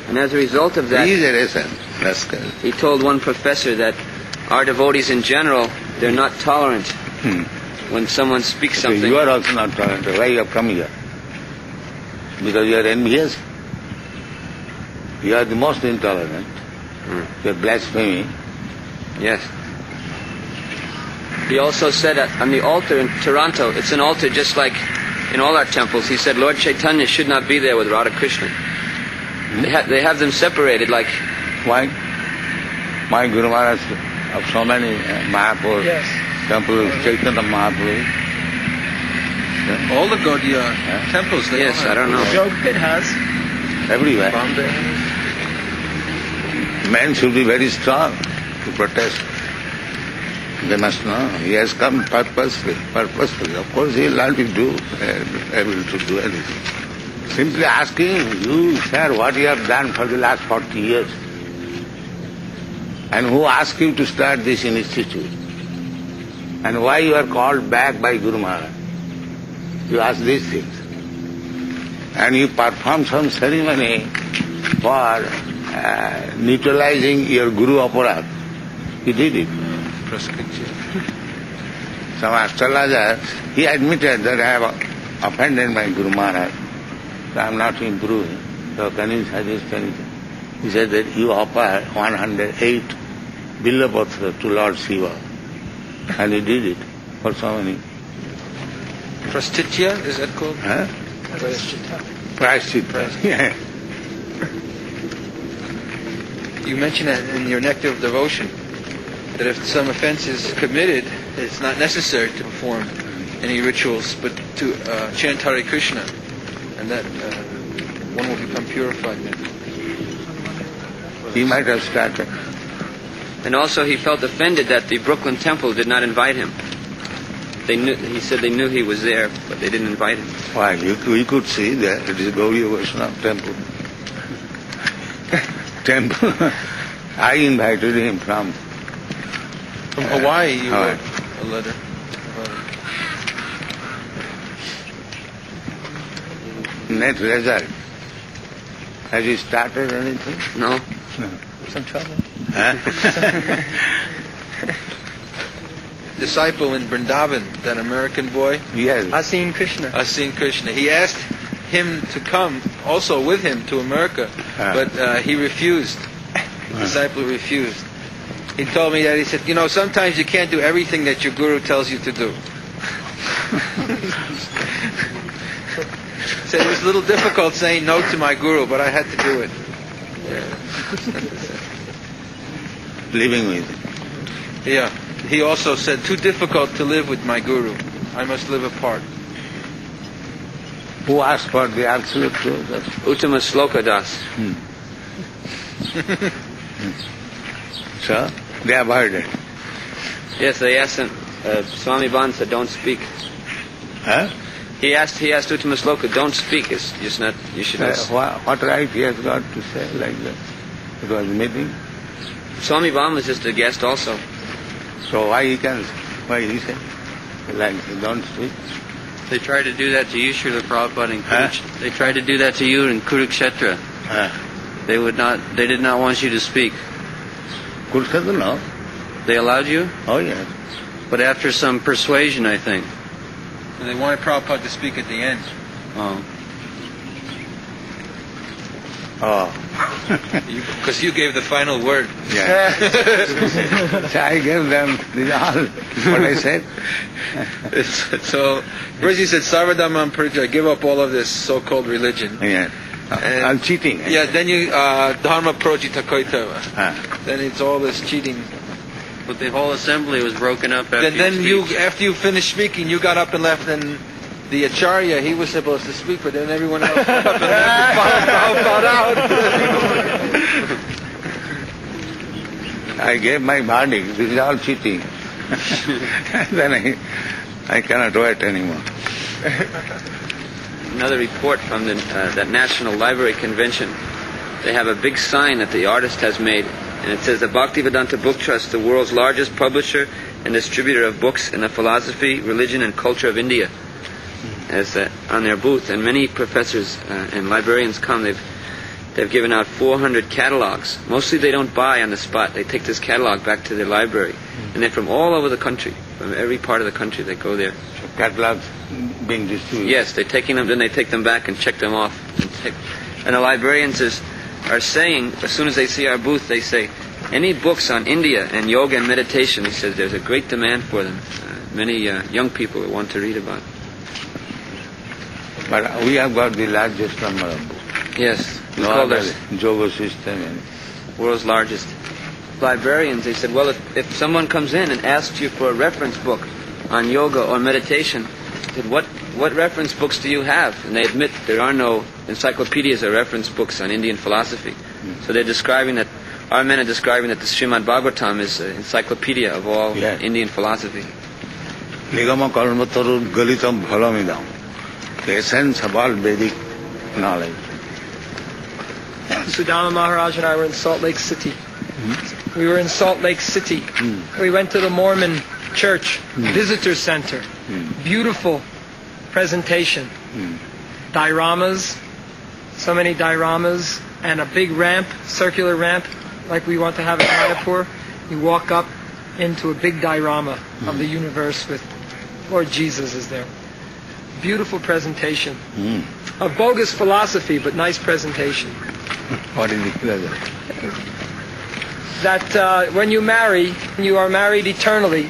And as a result of that, he told one professor that our devotees in general, they're not tolerant when someone speaks something. You are also not tolerant. Why you have come here? Because you are envious. You are the most intolerant. You are blaspheming. Yes. He also said on the altar in Toronto, it's an altar just like in all our temples. He said Lord Chaitanya should not be there with Radha Krishna. They have them separated like... Why? My Guru Maharaj of so many Mahaprabhus, temples, Chaitanya Mahaprabhu. All the Gaudiya temples, they I don't know. It has. Everywhere. Bombay. Men should be very strong to protest. They must know. He has come purposefully. Of course he will not be able to do anything. Simply asking you, sir, what you have done for the last 40 years. And who asked you to start this institute? And why you are called back by Guru Maharaj? You ask these things. And you perform some ceremony for neutralizing your Guru Aparad. You did it. Some astrologer, he admitted that I have offended my Guru Maharaj. So I am not improving. So can you suggest anything? He said that you offer 108 Billapatra to Lord Shiva. And he did it for so many. Prastitya, is that called? Huh? Prashchitta. Yeah. You mentioned that in your Nectar of Devotion, that if some offense is committed, it's not necessary to perform any rituals, but to chant Hare Krishna, and that one will become purified then. He might have started. And also he felt offended that the Brooklyn Temple did not invite him. He said they knew he was there, but they didn't invite him. Why? We could see that it is Gaudiya Vaishnava temple. I invited him from Hawaii. You wrote a letter. Net result. Has he started anything? No. Some trouble. Huh? Disciple in Vrindavan, that American boy. Yes. Asin Krishna. He asked him to come also with him to America, but he refused. The disciple refused. He told me that, he said, sometimes you can't do everything that your guru tells you to do. He said it was a little difficult saying no to my guru, but I had to do it. Living with him. Yeah. He also said, too difficult to live with my guru. I must live apart. Who asked for the absolute truth? Uttama Sloka Das. So, they avoided. Yes, they asked him. Swami Ban said, don't speak. Huh? He asked Uttama Sloka, don't speak. It's just not, you should not. What right he has got to say like that? It was a meeting. Swami Ban was just a guest also. So why he said like don't speak? They tried to do that to you, Srila Prabhupada, in Kurukshetra. They tried to do that to you in Kurukshetra. They did not want you to speak. Kurukshetra, no. They allowed you? Oh, yes. But after some persuasion, I think. And they wanted Prabhupada to speak at the end. Oh. Because you gave the final word. Yeah. So I gave them all what I said. So, first he said, Sarvadhamam Parityaya, give up all of this so-called religion. Yeah. I'm cheating. Yeah, then you, Dharma Projita Koitava. Then it's all this cheating. But the whole assembly was broken up after after you finished speaking, you got up and left, and the Acharya, he was supposed to speak, but then everyone else got up and bowed out. I gave my verdict. This is all cheating. Then I cannot wait anymore. Another report from that National Library Convention they have a big sign that the artist has made, and it says the Bhaktivedanta Book Trust, the world's largest publisher and distributor of books in the philosophy, religion, and culture of India, as on their booth. And many professors and librarians come. They've given out 400 catalogs. Mostly they don't buy on the spot. They take this catalog back to their library, and they're from all over the country, from every part of the country. They go there. So catalogs being distributed. Yes, they're taking them. Then they take them back and check them off. And the librarians are saying, as soon as they see our booth, they say, any books on India and yoga and meditation, he says, there's a great demand for them. Many young people that want to read about it. But we have got the largest number of books. Yes, we No call other this yoga system. And world's largest. Librarians, they said, well, if someone comes in and asks you for a reference book on yoga or meditation, they said, what reference books do you have? And they admit there are no encyclopedias or reference books on Indian philosophy. So they're describing that, our men are describing that the Srimad Bhagavatam is an encyclopedia of all Indian philosophy. Nigama Kalmataru Galitam Bhalamidam. The essence of all Vedic knowledge. Sudama Maharaj and I were in Salt Lake City. We were in Salt Lake City. We went to the Mormon Church Visitor Center. Beautiful presentation. Dioramas, so many dioramas, and a big ramp, circular ramp, like we want to have in Mayapur. You walk up into a big diorama of the universe with Lord Jesus is there. Beautiful presentation of bogus philosophy, but nice presentation. What is it? That when you marry, you are married eternally,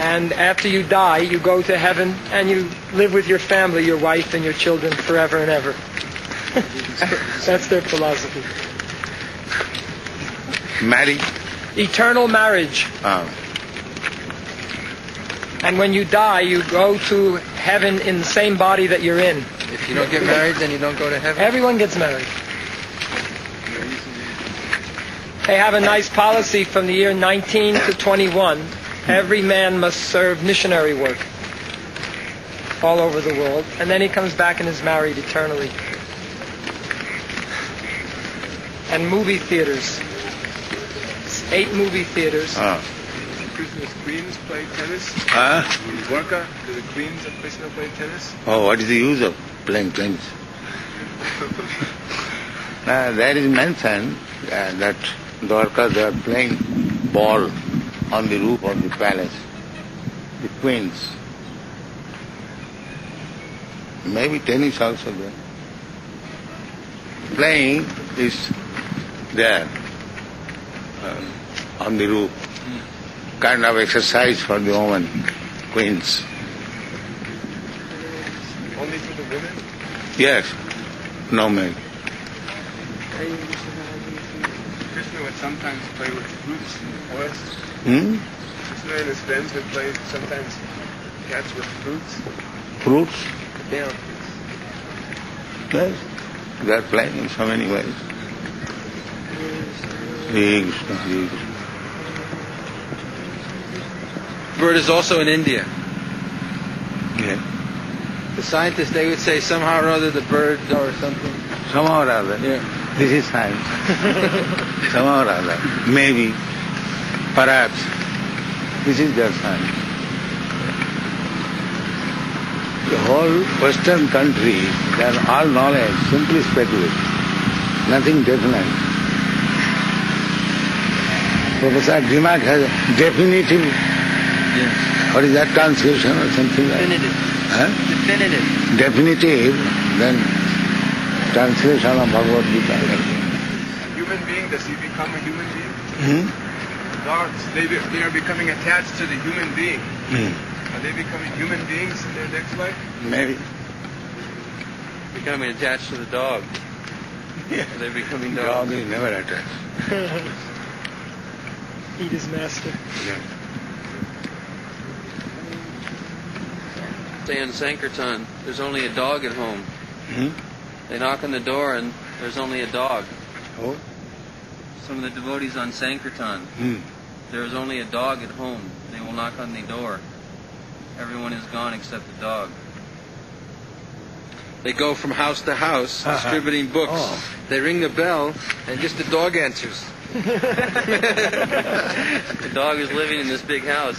and after you die, you go to heaven and you live with your family, your wife and your children forever and ever. That's their philosophy. Married? Eternal marriage. And when you die, you go to heaven in the same body that you're in. If you don't get married, then you don't go to heaven? Everyone gets married. They have a nice policy from the year 19 to 21. Every man must serve missionary work all over the world. And then he comes back and is married eternally. And movie theaters. 8 movie theaters. Krishna's queens play tennis? In Dwarka, do the queens of Krishna play tennis? Oh, what is the use of playing tennis? There is mentioned that Dwarka, they are playing ball on the roof of the palace. The queens. Maybe tennis also there. Playing is there on the roof. Kind of exercise for the women, queens. Only for the women? Yes, no men. Krishna would sometimes play with fruits and forests. Krishna and his friends would play sometimes catch with fruits. Fruits? Yeah. Yes, they are playing in so many ways. Hare Krishna, Hare Krishna. Bird is also in India. Yeah. The scientists, they would say somehow or other the bird or something. Somehow or other. Yeah. This is science. Somehow or other. Maybe. Perhaps. This is their science. The whole Western country, they are all knowledge, simply speculative. Nothing definite. Professor Dimak has a definitive. Yes. What is that translation or something like that? Definitive. Huh? Definitive. Definitive, then translation of Bhagavad Gita. Human being, does he become a human being? Dogs, they are becoming attached to the human being. Are they becoming human beings in their next life? Maybe. Becoming attached to the dog. Yeah. They're becoming Dog dogs. is never attached. Eat his master. Yeah. Say in Sankirtan, there's only a dog at home. They knock on the door and there's only a dog. Oh? Some of the devotees on Sankirtan, there is only a dog at home. They will knock on the door. Everyone is gone except the dog. They go from house to house distributing books. Oh. They ring the bell, and just the dog answers. The dog is living in this big house.